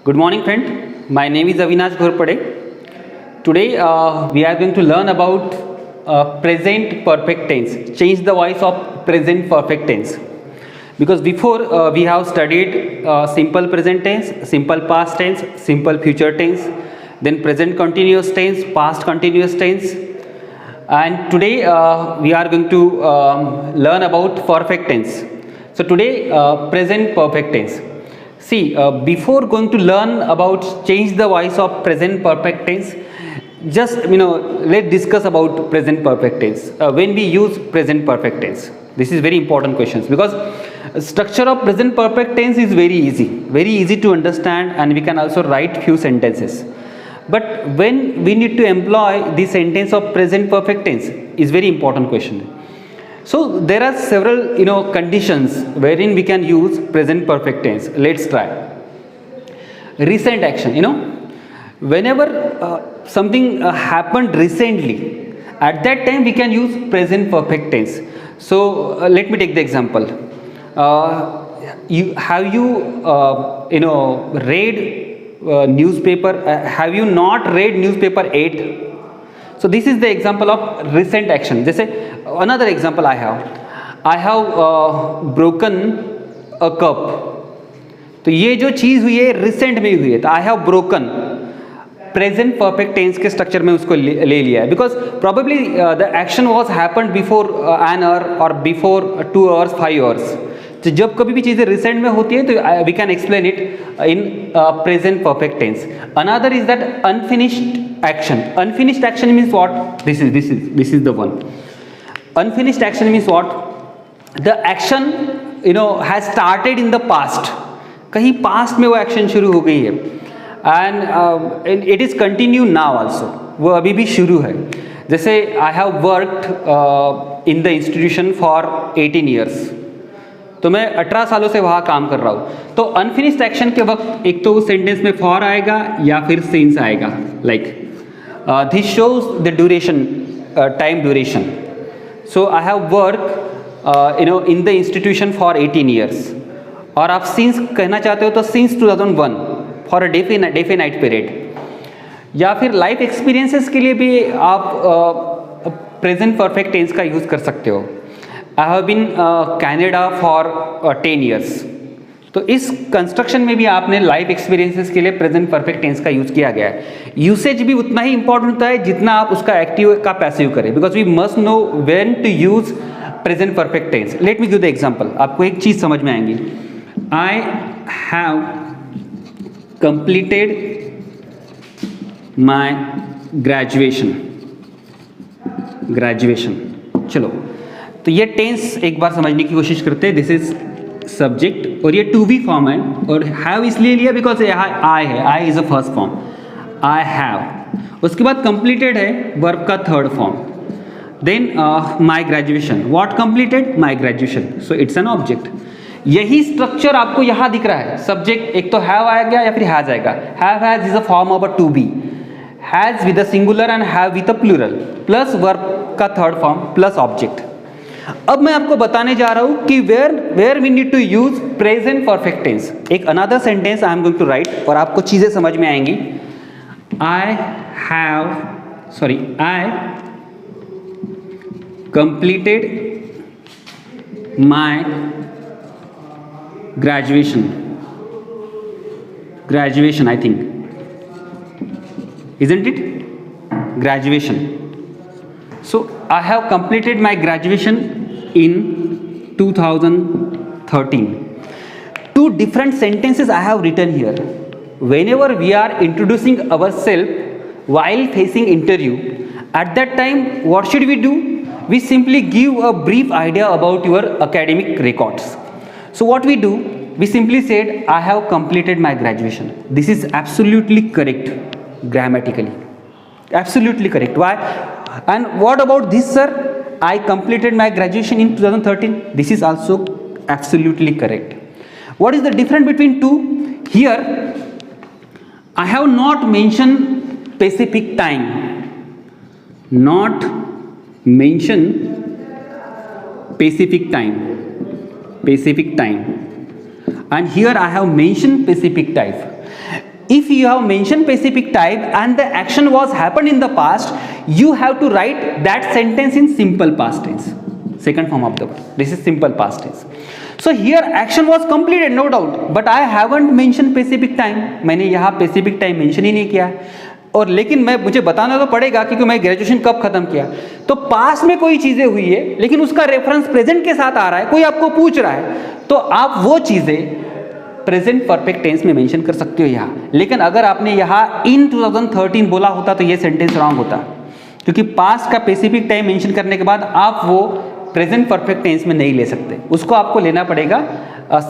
Good morning, friend. My name is Avinash Ghorpade. Today we are going to learn about present perfect tense. Change the voice of present perfect tense. Because before we have studied simple present tense, simple past tense, simple future tense, then present continuous tense, past continuous tense, and today we are going to learn about perfect tense. So today present perfect tense. See, before going to learn about change the voice of present perfect tense, just let's discuss about present perfect tense. When we use present perfect tense, this is very important questions because structure of present perfect tense is very easy to understand, and we can also write few sentences. But when we need to employ the sentence of present perfect tense is very important question. So there are several conditions wherein we can use present perfect tense. Let's try. Recent action. Whenever something happened recently, at that time we can use present perfect tense. So let me take the example. Have you read newspaper? Have you not read newspaper 8? So this is the example of recent action. Just say another example I have broken a cup. तो ये जो चीज़ हुई है recent में हुई है, तो I have broken present perfect tense के स्ट्रक्चर में उसको ले लिया है because probably the action was happened before an hour और बिफोर 2 hours 5 hours. तो जब कभी भी चीज़ें रिसेंट में होती है तो we can explain it in present perfect tense. Another is that unfinished action. Unfinished action means what? This is the one. Unfinished action means what? The action has started in the past. कहीं past में वो action शुरू हो गई है and it is continue now also. वो अभी भी शुरू है. जैसे I have worked in the institution for 18 years. तो मैं 18 सालों से वहाँ काम कर रहा हूँ. तो अनफिनिश्ड एक्शन के वक्त एक तो उस सेंटेंस में फॉर आएगा या फिर सिंस आएगा. Like this shows the duration, time duration. So I have work in the institution for 18 years. और आप सिंस कहना चाहते हो तो since 2001 for a definite period. या फिर लाइफ एक्सपीरियंसेस के लिए भी आप प्रेजेंट परफेक्ट टेंस का यूज़ कर सकते हो. I have been Canada for 10 years. तो इस कंस्ट्रक्शन में भी आपने लाइफ एक्सपीरियंसेस के लिए प्रेजेंट परफेक्ट टेंस का यूज़ किया गया है. यूसेज भी उतना ही इंपॉर्टेंट होता है जितना आप उसका एक्टिव का पैसिव करें, because we must know when to use present perfect tense. Let me give the example. आपको एक चीज़ समझ में आएंगी. I have completed my graduation. चलो, तो ये टेंस एक बार समझने की कोशिश करते हैं. दिस इज सब्जेक्ट और ये टू बी फॉर्म है और हैव इसलिए लिया बिकॉज आई है. I is a first form. I have. उसके बाद कंप्लीटेड है वर्ब का third form. Then my graduation. What completed? My graduation. So it's an object. यही स्ट्रक्चर आपको यहाँ दिख रहा है. सब्जेक्ट एक तो हैव आएगा या फिर हैज आएगा. Has is a form of a to be. Has with a singular and have with a plural plus verb का थर्ड फॉर्म प्लस ऑब्जेक्ट. अब मैं आपको बताने जा रहा हूं कि where we need to use present perfect tense. एक another sentence I am going to write और आपको चीजें समझ में आएंगी. I completed my graduation, I think, isn't it? Graduation. So I have completed my graduation in 2013. Two different sentences I have written here. Whenever we are introducing ourselves while facing interview, at that time what should we do? We simply give a brief idea about your academic records. So what we do? We simply said, I have completed my graduation. This is absolutely correct grammatically. Absolutely correct. Why? And what about this, sir? I completed my graduation in 2013. This is also absolutely correct. What is the difference between two? Here, I have not mentioned specific time. Not mention specific time. And here I have mentioned specific type. if you have mentioned specific time and the action was happened in the past, you have to write that sentence in simple past tense, second form of the verb. This is simple past tense. So here action was completed, no doubt, but I haven't mentioned specific time. मैंने यहाँ specific time mention ही नहीं किया है, और लेकिन मुझे बताना तो पड़ेगा क्योंकि मैं ग्रेजुएशन कब खत्म किया. तो पास में कोई चीजें हुई है लेकिन उसका रेफरेंस प्रेजेंट के साथ आ रहा है, कोई आपको पूछ रहा है, तो आप वो चीजें प्रेजेंट परफेक्ट टेंस में मेंशन कर सकते हो यहाँ. लेकिन अगर आपने यहाँ इन 2013 बोला होता तो ये सेंटेंस रॉन्ग होता, क्योंकि पास्ट का स्पेसिफिक टाइम मेंशन करने के बाद आप वो प्रेजेंट परफेक्ट टेंस में नहीं ले सकते, उसको आपको लेना पड़ेगा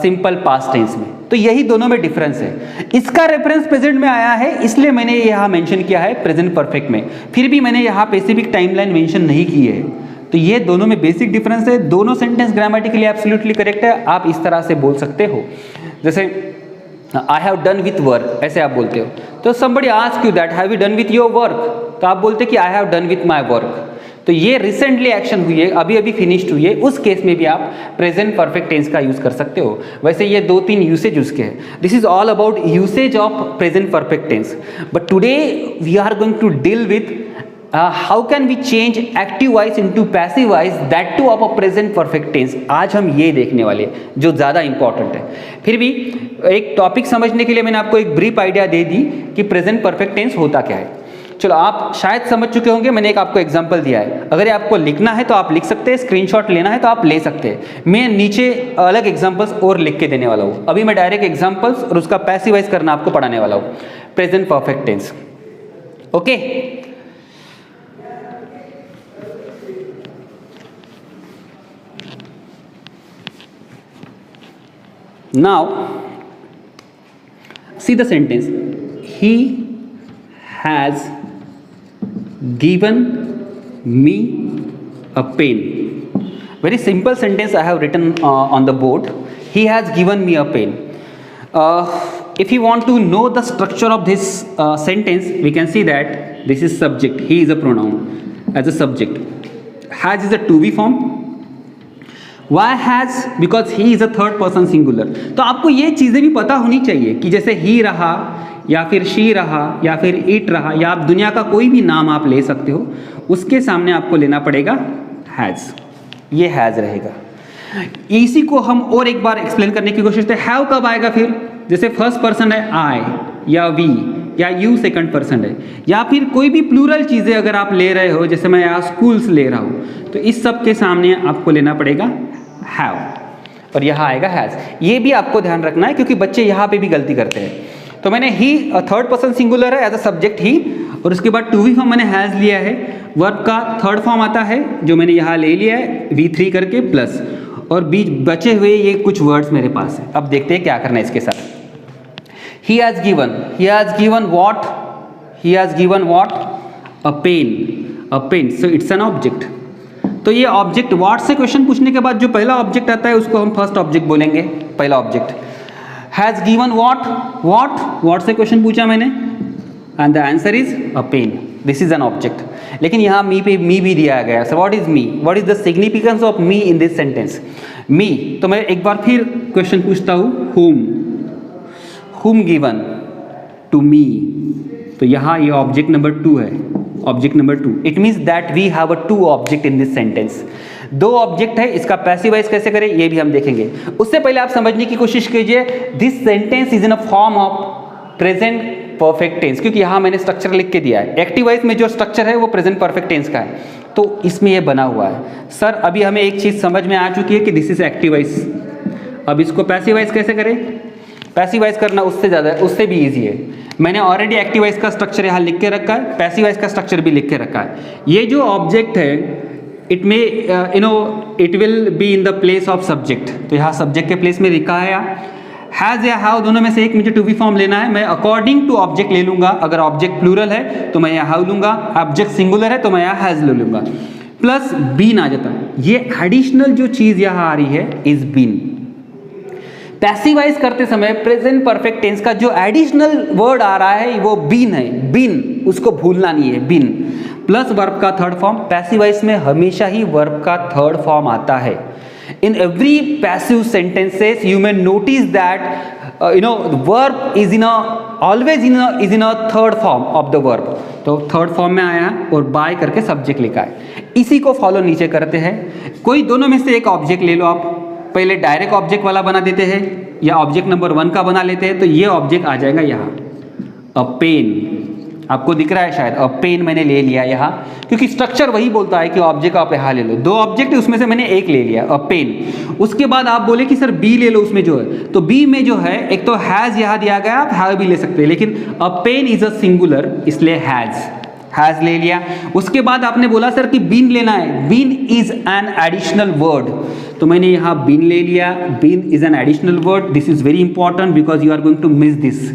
सिंपल पास्ट टेंस में. तो यही दोनों में डिफरेंस है. इसका रेफरेंस प्रेजेंट में आया है इसलिए मैंने यहाँ मेंशन किया है प्रेजेंट परफेक्ट में, फिर भी मैंने यहाँ स्पेसिफिक टाइमलाइन मेंशन नहीं की है. तो ये दोनों में बेसिक डिफरेंस है. दोनों सेंटेंस ग्रामेटिकली एब्सोल्युटली करेक्ट है, आप इस तरह से बोल सकते हो. जैसे I have done with work, ऐसे आप बोलते हो. तो somebody ask you that have you done with your work, तो आप बोलते कि I have done with my work. तो ये रिसेंटली एक्शन हुई है, अभी अभी फिनिश्ड हुई है, उस केस में भी आप प्रेजेंट परफेक्ट टेंस का यूज कर सकते हो. वैसे ये 2-3 यूसेज उसके हैं. This is all about usage of present perfect tense. But today we are going to deal with how can we change active voice into passive voice, that too of a present perfect tense. आज हम ये देखने वाले हैं जो ज़्यादा important है. फिर भी एक टॉपिक समझने के लिए मैंने आपको एक ब्रीफ आइडिया दे दी कि प्रेजेंट परफेक्ट टेंस होता क्या है. चलो आप शायद समझ चुके होंगे, मैंने एक आपको एग्जांपल दिया है. अगर आपको लिखना है तो आप लिख सकते हैं, स्क्रीनशॉट लेना है तो आप ले सकते हैं. मैं नीचे अलग एग्जांपल्स और लिख के देने वाला हूँ. अभी मैं डायरेक्ट एग्जांपल्स और उसका पैसिव वॉइस करना आपको पढ़ाने वाला हूँ, present perfect tense. Okay, now see the sentence, he has given me a pen. Very simple sentence I have written on the board. He has given me a pen. If you want to know the structure of this sentence, we can see that this is subject, he is a pronoun as a subject, has is a to be form. Why has? Because he is a third person singular. तो आपको ये चीज़ें भी पता होनी चाहिए कि जैसे he रहा या फिर she रहा या फिर it रहा, या आप दुनिया का कोई भी नाम आप ले सकते हो, उसके सामने आपको लेना पड़ेगा has. ये has रहेगा. इसी को हम और एक बार एक्सप्लेन करने की कोशिश करते हैं. have कब आएगा फिर? जैसे फर्स्ट पर्सन है I या we या you सेकंड पर्सन है, या फिर कोई भी प्लूरल चीज़ें अगर आप ले रहे हो, जैसे मैं यहाँ स्कूल्स ले रहा हूँ, तो इस सब के सामने आपको लेना पड़ेगा have, और यहाँ आएगा has. ये भी आपको ध्यान रखना है क्योंकि बच्चे यहाँ पे भी गलती करते हैं. तो मैंने ही थर्ड पर्सन सिंगुलर है एज अ सब्जेक्ट ही, और उसके बाद टू वी फॉर्म मैंने हैज़ लिया है. वर्ब का थर्ड फॉर्म आता है जो मैंने यहाँ ले लिया है V3 करके प्लस, और बीच बचे हुए ये कुछ वर्ड्स मेरे पास है. अब देखते हैं क्या करना है इसके साथ. He has given what? He has given what? A pen. A pen. So it's an object. तो ये ऑब्जेक्ट व्हाट से क्वेश्चन पूछने के बाद जो पहला ऑब्जेक्ट आता है उसको हम फर्स्ट ऑब्जेक्ट बोलेंगे. पहला ऑब्जेक्ट हैज गिवन व्हाट से क्वेश्चन पूछा मैंने, and the answer is a pen. This is an object. लेकिन यहाँ मी पे मी भी दिया गया. So what is me? What is the significance of me in this sentence? Me. तो मैं एक बार फिर क्वेश्चन पूछता हूँ, whom given? to me. तो यहाँ ये ऑब्जेक्ट नंबर 2 है. Object number 2. It means that we have a 2 object in this sentence. 2 object है. इसका पैसिव वॉइस कैसे करें ये भी हम देखेंगे. उससे पहले आप समझने की कोशिश कीजिए, this sentence is in a form of present perfect tense, क्योंकि यहाँ मैंने स्ट्रक्चर लिख के दिया है. एक्टिव वॉइस में जो स्ट्रक्चर है वो प्रेजेंट परफेक्ट टेंस का है, तो इसमें ये बना हुआ है. सर अभी हमें एक चीज़ समझ में आ चुकी है कि दिस इज एक्टिव वॉइस. अब इसको पैसिव वॉइस कैसे करें? पैसिव वॉइस करना उससे भी ईजी है. मैंने ऑलरेडी एक्टिव वॉइस का स्ट्रक्चर यहाँ लिख के रखा है, पैसिव वॉइस का स्ट्रक्चर भी लिख के रखा है. ये जो ऑब्जेक्ट है इट में it will be in the place of subject. तो यहाँ सब्जेक्ट के प्लेस में लिखा है हैज़ या हैव, दोनों में से एक मुझे टू बी फॉर्म लेना है. मैं अकॉर्डिंग टू ऑब्जेक्ट ले लूँगा. अगर ऑब्जेक्ट प्लूरल है तो मैं यहाँ हैव लूँगा, ऑब्जेक्ट सिंगुलर है तो मैं यहाँ हैज़ ले लूँगा. प्लस बीन आ जाता है. ये एडिशनल जो चीज़ यहाँ आ रही है इज बीन. पैसिवाइज करते समय प्रेजेंट परफेक्ट टेंस का जो एडिशनल वर्ड आ रहा है वो बीन है. बीन, उसको भूलना नहीं है. बीन प्लस वर्ब का थर्ड फॉर्म. पैसिवाइज में हमेशा ही वर्ब का थर्ड फॉर्म आता है. In every passive sentences you may notice that verb is in always is in a third form of the verb, तो थर्ड फॉर्म में आया और बाय करके सब्जेक्ट लिखा है। इसी को फॉलो नीचे करते हैं। कोई दोनों में से एक ऑब्जेक्ट ले लो आप, पहले डायरेक्ट ऑब्जेक्ट वाला बना देते हैं या ऑब्जेक्ट नंबर 1 का बना लेते हैं, तो ये ऑब्जेक्ट आ जाएगा यहाँ, अ पेन। आपको दिख रहा है शायद, अ पेन मैंने ले लिया यहाँ, क्योंकि स्ट्रक्चर वही बोलता है कि ऑब्जेक्ट आप यहाँ ले लो। 2 ऑब्जेक्ट है उसमें से मैंने एक ले लिया, अ पेन। उसके बाद आप बोले कि सर बी ले लो उसमें जो है, तो बी में जो है एक तो हैज़ यहाँ दिया गया, आप हैव भी ले सकते हैं, लेकिन अ पेन इज अ सिंगुलर इसलिए हैज़ ले लिया। उसके बाद आपने बोला सर कि बीन लेना है, been is an additional word, तो मैंने यहाँ बीन ले लिया। Been is an additional word, this is very important because you are going to miss this.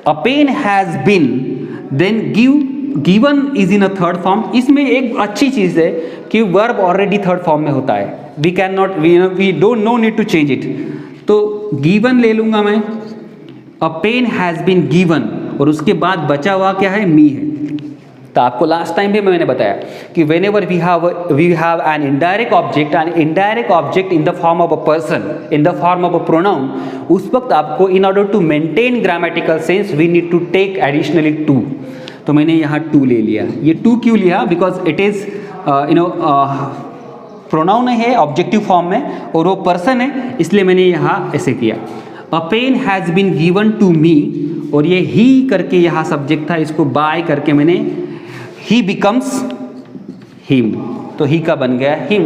A pen has been, then given is in a third form. इसमें एक अच्छी चीज़ है कि वर्ब ऑलरेडी थर्ड फॉर्म में होता है, we can not, we don't no need to change it. तो given ले लूँगा मैं, a pen has been given, और उसके बाद बचा हुआ क्या है, मी है। तो आपको लास्ट टाइम भी मैंने बताया कि whenever we have an indirect object in the form of a person, in the form of a pronoun, उस वक्त आपको in order to maintain grammatical sense we need to take additionally to. तो मैंने यहाँ to ले लिया। ये to क्यों लिया, बिकॉज इट इज़ प्रोनाउन है ऑब्जेक्टिव फॉर्म में और वो पर्सन है, इसलिए मैंने यहाँ ऐसे किया। A pen has been given to me, और ये ही करके यहाँ सब्जेक्ट था, इसको बाय करके मैंने ही बिकम्स हिम, तो ही का बन गया हिम,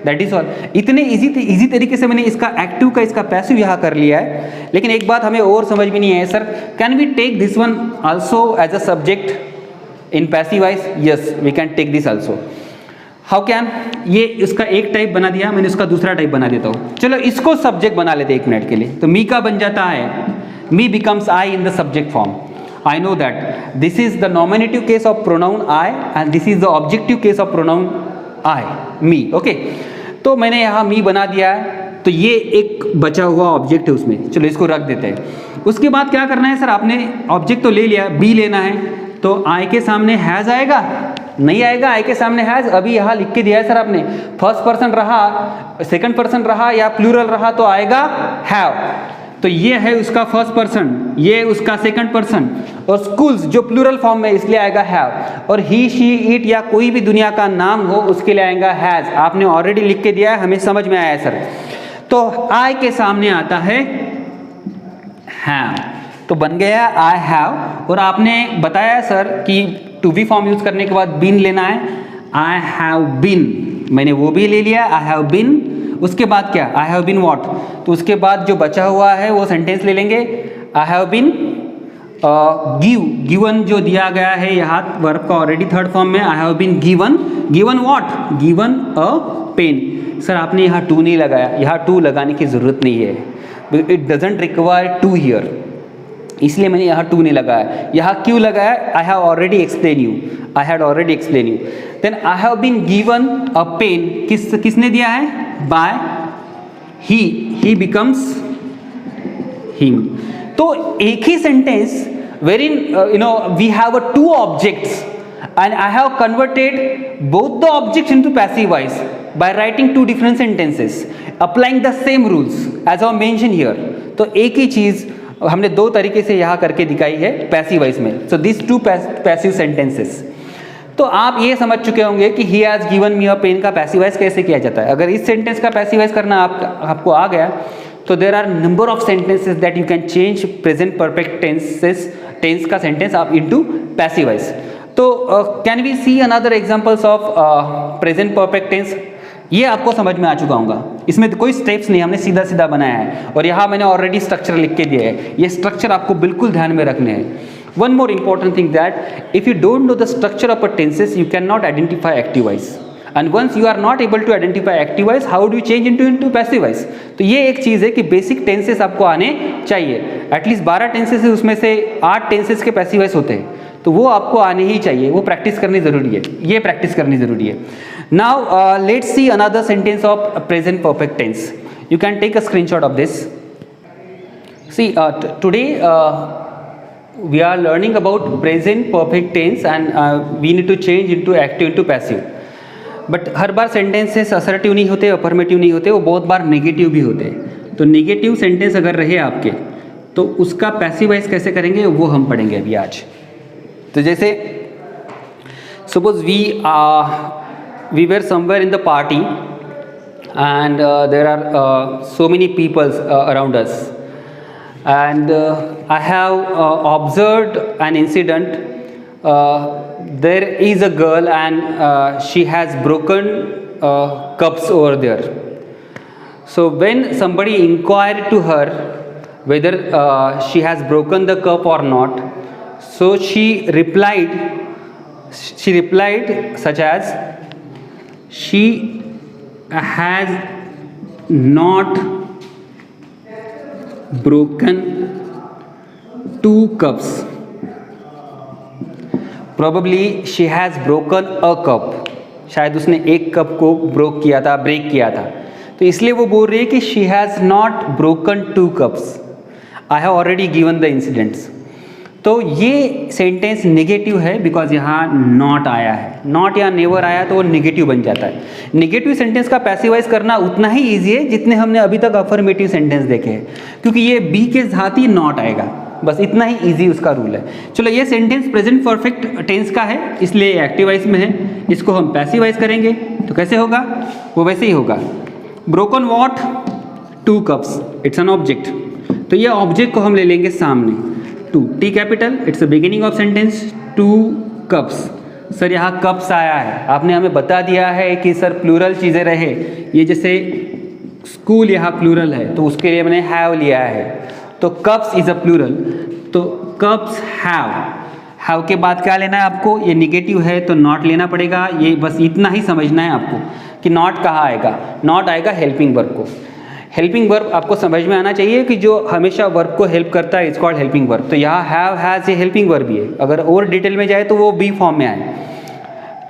दैट इज ऑल। इतने इजी तरीके से मैंने इसका एक्टिव का इसका पैसिव यहाँ कर लिया है। लेकिन एक बात हमें और समझ में नहीं है, sir can we take this one also as a subject in passive voice? Yes, we can take this also. How can? ये इसका एक टाइप बना दिया मैंने, इसका दूसरा टाइप बना देता हूँ। चलो इसको सब्जेक्ट बना लेते एक मिनट के लिए। तो मी का बन जाता है, me becomes I in the subject form. I know that this is the nominative case of pronoun I and this is the objective case of pronoun I, me, okay? तो मैंने यहाँ me बना दिया है, तो ये एक बचा हुआ ऑब्जेक्ट है उसमें, चलो इसको रख देते हैं। उसके बाद क्या करना है सर, आपने ऑब्जेक्ट तो ले लिया, बी लेना है, तो I के सामने हैज़ आएगा? नहीं आएगा, I के सामने हैज़। अभी यहाँ लिख के दिया है सर आपने, फर्स्ट पर्सन रहा, सेकंड पर्सन रहा या प्लूरल रहा तो आएगा हैव। तो ये है उसका फर्स्ट पर्सन, ये उसका सेकंड पर्सन, और स्कूल्स जो प्लूरल फॉर्म में इसलिए आएगा हैव, और ही शी इट या कोई भी दुनिया का नाम हो उसके लिए आएगा हैज़। आपने ऑलरेडी लिख के दिया है, हमें समझ में आया है सर। तो आई के सामने आता है हैव, तो बन गया आई हैव। और आपने बताया सर कि टू बी फॉर्म यूज करने के बाद बीन लेना है, आई हैव बीन, मैंने वो भी ले लिया, आई हैव बीन। उसके बाद क्या, आई हैव बीन वॉट, तो उसके बाद जो बचा हुआ है वो सेंटेंस ले लेंगे, आई हैव बीन गिवन जो दिया गया है यहाँ वर्ब का ऑलरेडी थर्ड फॉर्म में, I have been given what, given a pen. Sir आपने यहाँ टू नहीं लगाया, यहाँ टू लगाने की ज़रूरत नहीं है, it doesn't require to here, इसलिए मैंने यहाँ टू नहीं लगाया। यहाँ क्यों लगाया, I have already explain you, I had already explain you. Then I have been given a pen, किसने दिया है, बाय ही बिकम्स हिम। तो एक ही sentence wherein we have two objects and I have converted both the objects into passive voice by writing two different sentences applying the same rules as I mentioned here। तो एक ही चीज हमने दो तरीके से यहाँ करके दिखाई है पैसिव वॉइस में। So this two passive sentences. तो आप ये समझ चुके होंगे कि he has given me a pen का पैसिव वॉइस कैसे किया जाता है। अगर इस सेंटेंस का पैसिव वॉइस करना आपको आ गया तो there are number of sentences that you can change present perfect tense का सेंटेंस आप इनटू पैसिव वॉइस। तो can we see another examples of present perfect tense. ये आपको समझ में आ चुका होगा, इसमें कोई स्टेप्स नहीं, हमने सीधा सीधा बनाया है और यहाँ मैंने ऑलरेडी स्ट्रक्चर लिख के दिया है। ये स्ट्रक्चर आपको बिल्कुल ध्यान में रखने हैं। One more important thing that if you don't know the structure of a tenses, you cannot identify active voice. And once you are not able to identify active voice, how do you change into passive voice? तो ये एक चीज़ है कि basic tenses आपको आने चाहिए। At least 12 tenses है, उसमें से 8 टेंसेस के पैसिव वॉइस होते हैं, तो वो आपको आने ही चाहिए, वो प्रैक्टिस करनी ज़रूरी है, ये प्रैक्टिस करनी ज़रूरी है। Now let's see another sentence of present perfect tense. You can take a screenshot of this. See today we are learning about present perfect tense and we need to change into active into passive। But her bar sentences assertive नहीं होते, affirmative नहीं होते, वो बहुत बार negative भी होते हैं। तो नेगेटिव सेंटेंस अगर रहे आपके तो उसका पैसिवाइज कैसे करेंगे वो हम पढ़ेंगे अभी आज। तो जैसे suppose we were somewhere in the party and there are so many people around us, and I have observed an incident. There is a girl and she has broken cups over there. So when somebody inquired to her whether she has broken the cup or not, so she replied such as, she has not broken 2 cups, probably she has broken a cup. शायद उसने एक cup को break किया था, तो इसलिए वो बोल रही है कि she has not broken 2 cups. I have already given the incidents. तो ये सेंटेंस नेगेटिव है बिकॉज यहाँ नॉट आया है, नॉट या नेवर आया तो वो नेगेटिव बन जाता है। नेगेटिव सेंटेंस का पैसिवाइज करना उतना ही ईजी है जितने हमने अभी तक अफर्मेटिव सेंटेंस देखे हैं, क्योंकि ये बी के साथ ही नॉट आएगा, बस इतना ही ईजी उसका रूल है। चलो ये सेंटेंस प्रेजेंट परफेक्ट टेंस का है, इसलिए एक्टिवाइज में है, इसको हम पैसिवाइज करेंगे तो कैसे होगा, वो वैसे ही होगा। Broken what 2 cups, it's an object, तो ये ऑब्जेक्ट को हम ले लेंगे सामने, 2 T capital, it's the beginning of sentence, 2 cups. Sir यहाँ कप्स आया है, आपने हमें बता दिया है कि सर प्लूरल चीज़ें रहे, ये जैसे स्कूल यहाँ प्लूरल है तो उसके लिए मैंने हैव लिया है, तो कप्स इज़ अ प्लूरल, तो कप्स हैव के बाद क्या लेना है आपको, ये निगेटिव है तो नॉट लेना पड़ेगा। ये बस इतना ही समझना है आपको कि नॉट कहाँ आएगा, नॉट आएगा हेल्पिंग वर्ब को। हेल्पिंग वर्ब आपको समझ में आना चाहिए कि जो हमेशा वर्ब को हेल्प करता है इट्स कॉल्ड हेल्पिंग वर्ब। तो यहाँ हैव हैज़ ये हेल्पिंग वर्ब ही है, अगर और डिटेल में जाए तो वो बी फॉर्म में आए।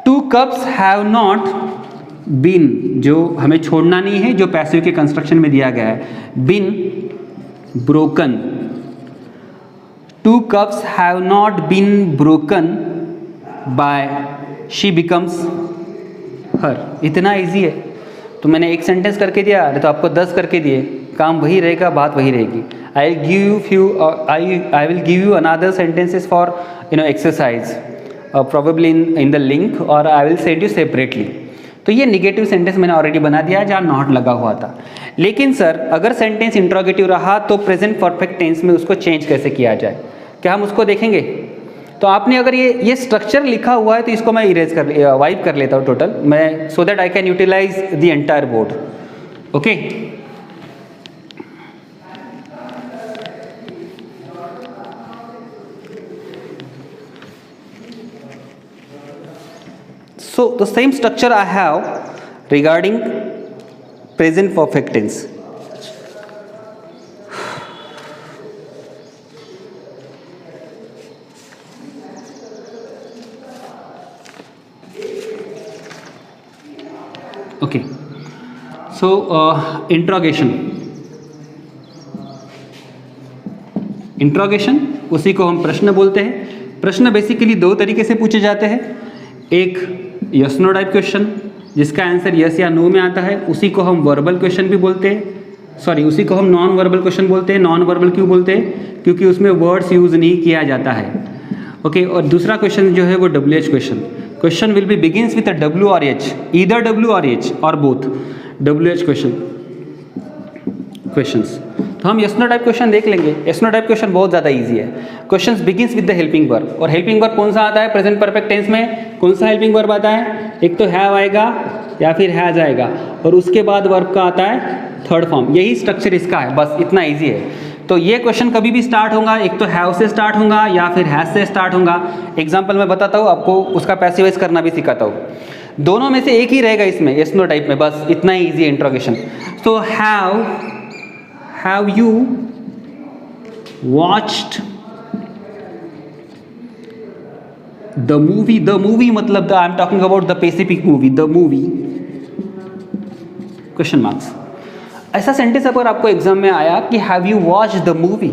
2 कप्स हैव नॉट बीन, जो हमें छोड़ना नहीं है, जो पैसिव के कंस्ट्रक्शन में दिया गया है, been broken. 2 cups have not been broken by she becomes her. इतना ईजी है, तो मैंने एक सेंटेंस करके दिया, अरे तो आपको 10 करके दिए, काम वही रहेगा, बात वही रहेगी। I will give you another sentences for exercise probably in the link, और I will send you separately. तो ये निगेटिव सेंटेंस मैंने ऑलरेडी बना दिया जहाँ नॉट लगा हुआ था। लेकिन सर अगर सेंटेंस इंट्रोगेटिव रहा तो प्रेजेंट परफेक्ट टेंस में उसको चेंज कैसे किया जाए, क्या हम उसको देखेंगे? तो आपने अगर ये स्ट्रक्चर लिखा हुआ है तो इसको मैं इरेज वाइप कर लेता हूँ टोटल, मैं so that I can utilise the entire board. Okay, so the same structure I have regarding present perfect tense. Okay, so interrogation उसी को हम प्रश्न बोलते हैं। प्रश्न बेसिकली 2 तरीके से पूछे जाते हैं, एक यस नो टाइप क्वेश्चन जिसका आंसर यस या नो में आता है, उसी को हम वर्बल क्वेश्चन भी बोलते हैं, सॉरी उसी को हम नॉन वर्बल क्वेश्चन बोलते हैं। नॉन वर्बल क्यों बोलते हैं? क्योंकि उसमें वर्ड्स यूज़ नहीं किया जाता है। ओके, और दूसरा क्वेश्चन जो है वो WH question. Question will be begins with a W और H, ईदर W और H और बोथ WH क्वेश्चंस। तो हम यस नो टाइप क्वेश्चन देख लेंगे। यस नो टाइप क्वेश्चन बहुत ज़्यादा इजी है। Questions begins with the helping verb, और हेल्पिंग वर्ब कौन सा आता है प्रेजेंट परफेक्ट टेंस में? कौन सा हेल्पिंग वर्ब आता है? एक तो हैव आएगा या फिर हैज आएगा, और उसके बाद वर्ब का आता है थर्ड फॉर्म। यही स्ट्रक्चर इसका है, बस इतना ईजी है। तो ये क्वेश्चन कभी भी स्टार्ट होगा, एक तो हैव से स्टार्ट होगा या फिर हैज से स्टार्ट होगा। एग्जाम्पल मैं बताता हूँ आपको, उसका पैसिवाइज करना भी सिखाता हूँ। दोनों में से एक ही रहेगा इसमें, यस नो टाइप में, बस इतना ही ईजी है इंट्रोगेशन। तो have you watched the movie? The movie मतलब I am talking about the specific movie, the movie question marks. ऐसा सेंटेंस अगर आपको एग्जाम में आया कि have you watch the movie,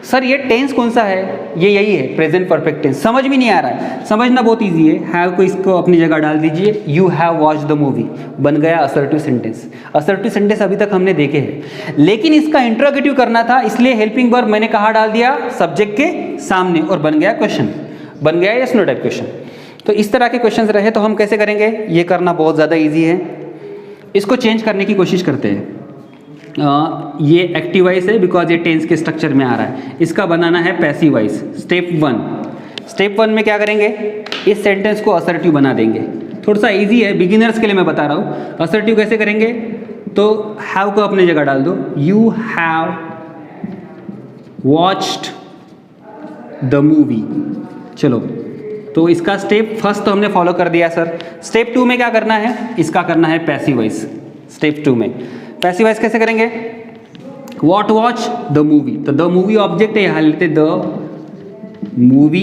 sir ये टेंस कौन सा है, ये यही है प्रेजेंट परफेक्ट टेंस। समझ में नहीं आ रहा है, समझना बहुत इजी है। हैव को इसको अपनी जगह डाल दीजिए, you have watch the movie, बन गया असर्टिव सेंटेंस। असर्टिव सेंटेंस अभी तक हमने देखे हैं, लेकिन इसका इंट्रोगेटिव करना था, इसलिए हेल्पिंग वर्ब मैंने कहाँ डाल दिया, सब्जेक्ट के सामने, और बन गया क्वेश्चन, बन गया यस नो टाइप क्वेश्चन। तो इस तरह के क्वेश्चन रहे तो हम कैसे करेंगे, ये करना बहुत ज़्यादा ईजी है। इसको चेंज करने की कोशिश करते हैं। ये एक्टिव वॉइस है बिकॉज ये टेंस के स्ट्रक्चर में आ रहा है, इसका बनाना है पैसिव वॉइस। स्टेप 1, स्टेप 1 में क्या करेंगे, इस सेंटेंस को असर्टिव बना देंगे। थोड़ा सा इजी है, बिगिनर्स के लिए मैं बता रहा हूँ। असर्टिव कैसे करेंगे, तो हैव को अपनी जगह डाल दो, you have watched the movie. चलो, तो इसका स्टेप फर्स्ट तो हमने फॉलो कर दिया सर। स्टेप 2 में क्या करना है, इसका करना है पैसिव वॉइस। स्टेप 2 में पैसिव वॉइस कैसे करेंगे, व्हाट वॉच द मूवी, तो द मूवी ऑब्जेक्ट है, यहाँ लेते द मूवी।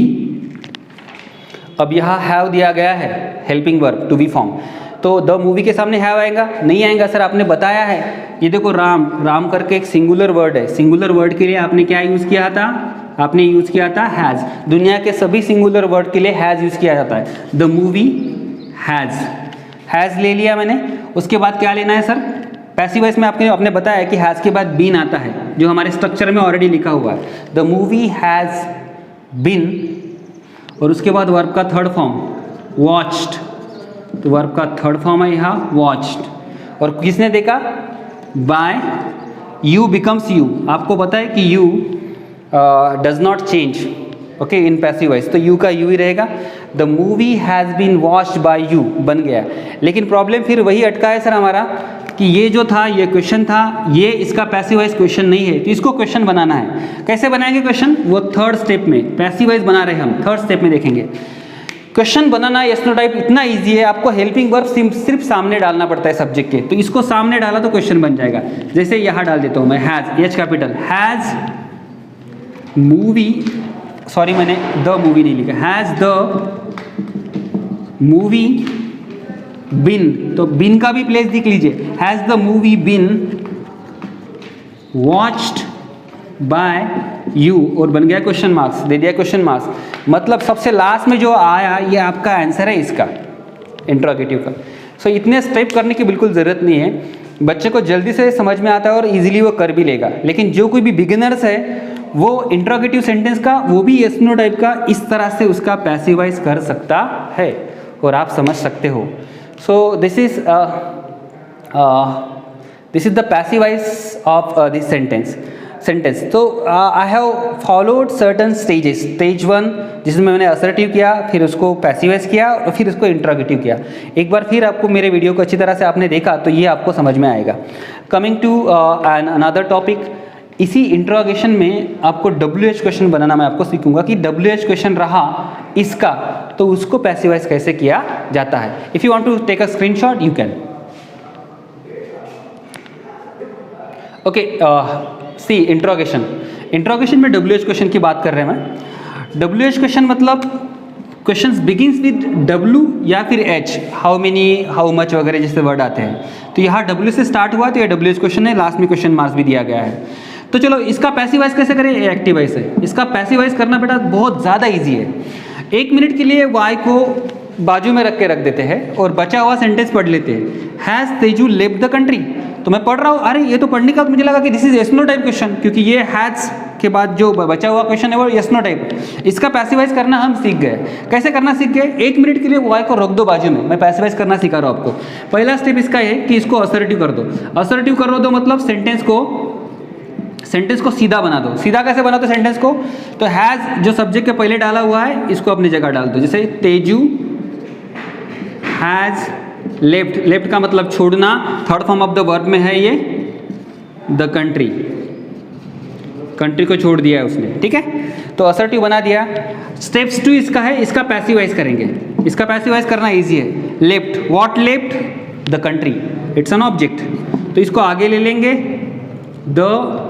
अब यहाँ हैव दिया गया है helping verb to be form, तो द मूवी के सामने हैव आएगा, नहीं आएगा सर, आपने बताया है। ये देखो राम, राम करके एक सिंगुलर वर्ड है, सिंगुलर वर्ड के लिए आपने क्या यूज़ किया था, आपने यूज़ किया था हैज़। दुनिया के सभी सिंगुलर वर्ड के लिए हैज़ यूज़ किया जाता है। द मूवी हैज़ ले लिया मैंने। उसके बाद क्या लेना है सर, पैसिव वॉइस में आपने बताया कि हैज़ के बाद बीन आता है, जो हमारे स्ट्रक्चर में ऑलरेडी लिखा हुआ है, द मूवी हैज़ बीन, और उसके बाद वर्ब का थर्ड फॉर्म वॉच्ड, तो वर्ब का थर्ड फॉर्म है यहाँ वॉच्ड, और किसने देखा, बाय यू बिकम्स यू। आपको पता है कि you does not change okay in passive voice, तो यू का यू ही रहेगा। The movie has been watched by you बन गया, लेकिन प्रॉब्लम फिर वही अटका है सर हमारा कि ये जो था ये क्वेश्चन था, ये इसका पैसिव वॉइस क्वेश्चन नहीं है, तो इसको क्वेश्चन बनाना है। कैसे बनाएंगे क्वेश्चन, वो थर्ड स्टेप में, पैसिव वॉइस बना रहे हैं हम, थर्ड स्टेप में देखेंगे। क्वेश्चन बनाना यस नो टाइप इतना इजी है, आपको हेल्पिंग वर्ब सिर्फ सामने डालना पड़ता है सब्जेक्ट के, तो इसको सामने डाला तो क्वेश्चन बन जाएगा। जैसे यहाँ डाल देता हूँ मैं has, H capital, has movie, sorry मैंने द मूवी नहीं लिखा, हैज़ द मूवी बिन, तो बिन का भी प्लेस देख लीजिए, has the movie been watched by you, और बन गया क्वेश्चन मार्क्स, दे दिया क्वेश्चन मार्क्स। मतलब सबसे लास्ट में जो आया ये आपका आंसर है इसका इंट्रोगेटिव का। सो इतने स्टेप करने की बिल्कुल ज़रूरत नहीं है, बच्चे को जल्दी से समझ में आता है और इजीली वो कर भी लेगा। लेकिन जो कोई भी बिगिनर्स है वो इंट्रोगेटिव सेंटेंस का, वो भी यस नो टाइप का, इस तरह से उसका पैसिवाइज कर सकता है और आप समझ सकते हो। So this is the passive voice of this sentence. So I have followed certain stages. Stage 1 जिसमें मैंने assertive किया, फिर उसको passive किया और फिर उसको interrogative किया। एक बार फिर आपको मेरे वीडियो को अच्छी तरह से आपने देखा तो ये आपको समझ में आएगा। Coming to another topic, इसी इंट्रोगेशन में आपको WH क्वेश्चन बनाना मैं आपको सीखूंगा कि WH क्वेश्चन रहा इसका तो उसको पैसिवाइज कैसे किया जाता है। If you want to take a screenshot you can. Okay, see interrogation में WH क्वेश्चन की बात कर रहे हैं मैं। WH क्वेश्चन मतलब क्वेश्चन बिगिंस विद W या फिर H, how many, how much वगैरह जैसे वर्ड आते हैं, तो यहाँ W से स्टार्ट हुआ तो ये WH क्वेश्चन है, लास्ट में क्वेश्चन मार्क्स भी दिया गया है। तो चलो इसका पैसिवाइज कैसे करें, ये एक्टिवाइज है। इसका पैसिवाइज करना बेटा बहुत ज़्यादा इजी है। 1 मिनट के लिए वाई को बाजू में रख के रख देते हैं और बचा हुआ सेंटेंस पढ़ लेते हैं। Has Teju left the country, तो मैं पढ़ रहा हूँ, अरे ये तो पढ़ने का मुझे लगा कि this is yes no type question, क्योंकि ये हैज़ के बाद जो बचा हुआ क्वेश्चन है वो यस नो टाइप। इसका पैसिवाइज करना हम सीख गए। कैसे करना सीख गए, 1 मिनट के लिए वाई को रख दो बाजू में, मैं पैसिवाइज करना सिखा रहा हूँ आपको। पहला स्टेप इसका है कि इसको असर्टिव कर दो। असर्टिव कर दो मतलब सेंटेंस को सीधा बना दो। सीधा कैसे बना दो सेंटेंस को, तो हैज़ जो सब्जेक्ट के पहले डाला हुआ है इसको अपनी जगह डाल दो। जैसे तेजू हैज़ लेफ्ट, लेफ्ट का मतलब छोड़ना, third form of the verb में है ये द कंट्री, कंट्री को छोड़ दिया है उसने, ठीक है, तो असर्टिव बना दिया। स्टेप्स 2 इसका है, इसका पैसिवाइज करेंगे। इसका पैसिवाइज करना इजी है। Left, what left, the country, it's an object, तो इसको आगे ले लेंगे, द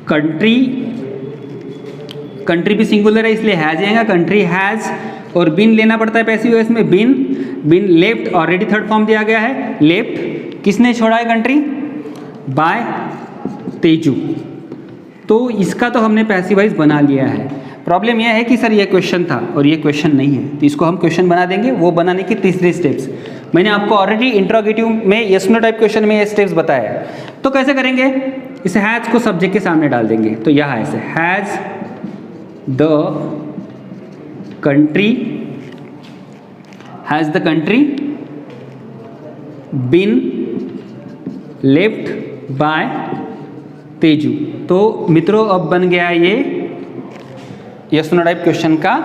कंट्री, कंट्री भी सिंगुलर है इसलिए हैज़ आएगा, कंट्री हैज़, और बिन लेना पड़ता है पैसिव वॉइस में, बिन लेफ्ट, ऑलरेडी थर्ड फॉर्म दिया गया है, लेफ्ट, किसने छोड़ा है कंट्री, बाय तेजू, तो इसका तो हमने पैसिव वॉइस बना लिया है। प्रॉब्लम यह है कि सर ये क्वेश्चन था और ये क्वेश्चन नहीं है, तो इसको हम क्वेश्चन बना देंगे। वो बनाने की तीसरी स्टेप्स मैंने आपको ऑलरेडी इंट्रोगेटिव में यस नो टाइप क्वेश्चन में ये स्टेप्स बताया है। तो कैसे करेंगे, इसे हैज़ को सब्जेक्ट के सामने डाल देंगे, तो यह है ऐसे, has the country been left by Teju. तो मित्रों अब बन गया ये यस नो टाइप क्वेश्चन का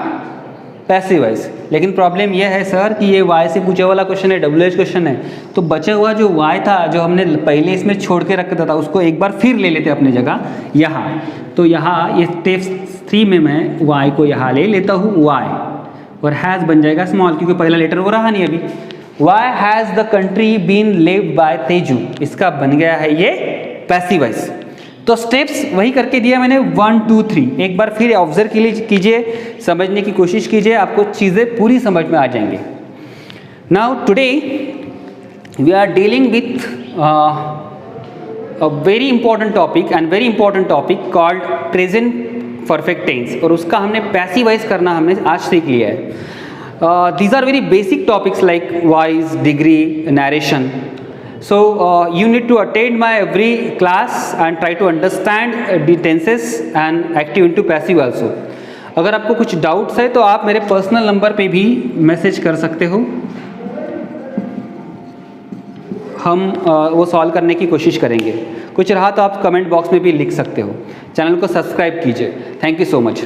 पैसिव वॉइस। लेकिन प्रॉब्लम यह है सर कि ये वाई से पूछा वाला क्वेश्चन है, WH क्वेश्चन है, तो बचा हुआ जो वाई था जो हमने पहले इसमें छोड़ के रखा था उसको एक बार फिर ले लेते अपनी जगह यहाँ। तो यहाँ ये स्टेप 3 में मैं वाई को यहाँ ले लेता हूँ वाई, और हैज़ बन जाएगा स्मॉल, क्योंकि पहला लेटर वो रहा नहीं अभी। Why has the country been left by Teju, इसका बन गया है ये पैसिव वॉइस। तो स्टेप्स वही करके दिया मैंने 1 2 3। एक बार फिर ऑब्जर्व कीजिए, समझने की कोशिश कीजिए, आपको चीज़ें पूरी समझ में आ जाएंगे। Now today we are dealing with a very important topic called present perfect tense, और उसका हमने पैसिव वॉइस करना हमने आज सीख लिया है। These are very basic topics like voice, degree, narration. So you need to attend my every class and try to understand the tenses and active into passive also. अगर आपको कुछ डाउट्स है तो आप मेरे पर्सनल नंबर पे भी message कर सकते हो, हम वो सॉल्व करने की कोशिश करेंगे। कुछ रहा तो आप कमेंट बॉक्स में भी लिख सकते हो। चैनल को सब्सक्राइब कीजिए। Thank you so much.